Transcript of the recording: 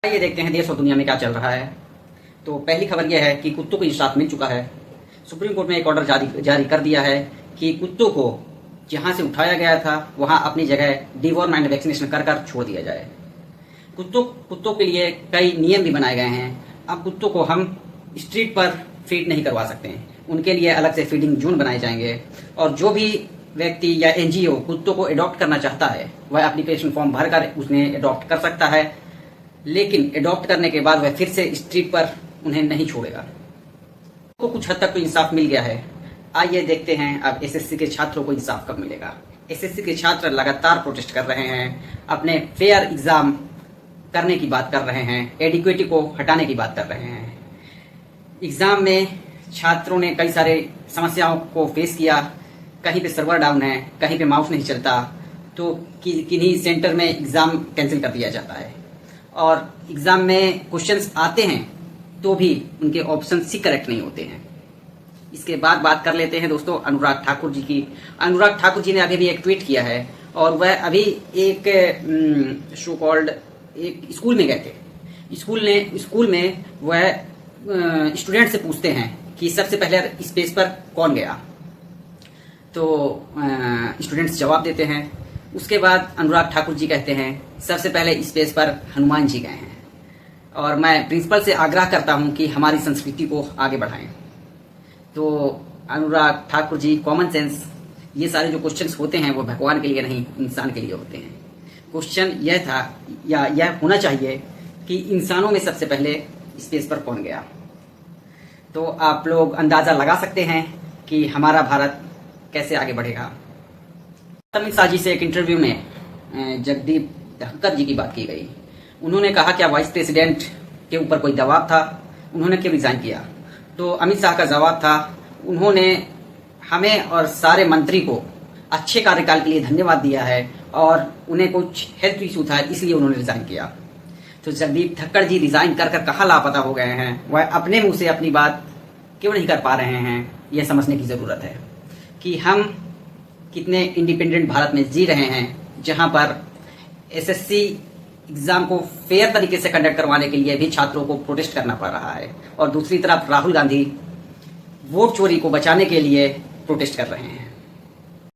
ये देखते हैं देश और दुनिया में क्या चल रहा है। तो पहली खबर यह है कि कुत्तों को इंसाफ मिल चुका है। सुप्रीम कोर्ट ने एक ऑर्डर जारी कर दिया है कि कुत्तों को जहां से उठाया गया था वहां अपनी जगह डिवॉर्म एंड वैक्सीनेशन कर छोड़ दिया जाए। कुत्तों के लिए कई नियम भी बनाए गए हैं। अब कुत्तों को हम स्ट्रीट पर फीड नहीं करवा सकते हैं, उनके लिए अलग से फीडिंग जोन बनाए जाएंगे। और जो भी व्यक्ति या एनजीओ कुत्तों को अडॉप्ट करना चाहता है वह एप्लीकेशन फॉर्म भरकर उसने अडॉप्ट कर सकता है, लेकिन अडॉप्ट करने के बाद वह फिर से स्ट्रीट पर उन्हें नहीं छोड़ेगा। तो कुछ हद तक तो इंसाफ मिल गया है। आइए देखते हैं अब एसएससी के छात्रों को इंसाफ कब मिलेगा। एसएससी के छात्र लगातार प्रोटेस्ट कर रहे हैं, अपने फेयर एग्जाम करने की बात कर रहे हैं, एडिक्वेटी को हटाने की बात कर रहे हैं। एग्जाम में छात्रों ने कई सारे समस्याओं को फेस किया। कहीं पे सर्वर डाउन है, कहीं पे माउस नहीं चलता, तो किन्हीं सेंटर में एग्जाम कैंसिल कर दिया जाता है। और एग्जाम में क्वेश्चंस आते हैं तो भी उनके ऑप्शन सी करेक्ट नहीं होते हैं। इसके बाद बात कर लेते हैं दोस्तों अनुराग ठाकुर जी की। अनुराग ठाकुर जी ने अभी भी एक ट्वीट किया है और वह अभी एक शो कॉल्ड एक स्कूल में गए थे। स्कूल में वह स्टूडेंट से पूछते हैं कि सबसे पहले स्पेस पर कौन गया, तो स्टूडेंट्स जवाब देते हैं। उसके बाद अनुराग ठाकुर जी कहते हैं सबसे पहले स्पेस पर हनुमान जी गए हैं। और मैं प्रिंसिपल से आग्रह करता हूं कि हमारी संस्कृति को आगे बढ़ाएं। तो अनुराग ठाकुर जी, कॉमन सेंस, ये सारे जो क्वेश्चंस होते हैं वो भगवान के लिए नहीं इंसान के लिए होते हैं। क्वेश्चन यह था या यह होना चाहिए कि इंसानों में सबसे पहले स्पेस पर कौन गया। तो आप लोग अंदाजा लगा सकते हैं कि हमारा भारत कैसे आगे बढ़ेगा। अमित शाह जी से एक इंटरव्यू में जगदीप धनखड़ जी की बात की गई। उन्होंने कहा क्या वाइस प्रेसिडेंट के ऊपर कोई दबाव था, उन्होंने क्यों रिजाइन किया। तो अमित शाह का जवाब था उन्होंने हमें और सारे मंत्री को अच्छे कार्यकाल के लिए धन्यवाद दिया है और उन्हें कुछ हेल्थ इशू था इसलिए उन्होंने रिजाइन किया। तो जगदीप धनखड़ जी रिजाइन कर कहाँ लापता हो गए हैं, वह अपने मुंह से अपनी बात क्यों नहीं कर पा रहे हैं, यह समझने की जरूरत है कि हम कितने इंडिपेंडेंट भारत में जी रहे हैं जहां पर एसएससी एग्जाम को फेयर तरीके से कंडक्ट करवाने के लिए भी छात्रों को प्रोटेस्ट करना पड़ रहा है और दूसरी तरफ राहुल गांधी वोट चोरी को बचाने के लिए प्रोटेस्ट कर रहे हैं।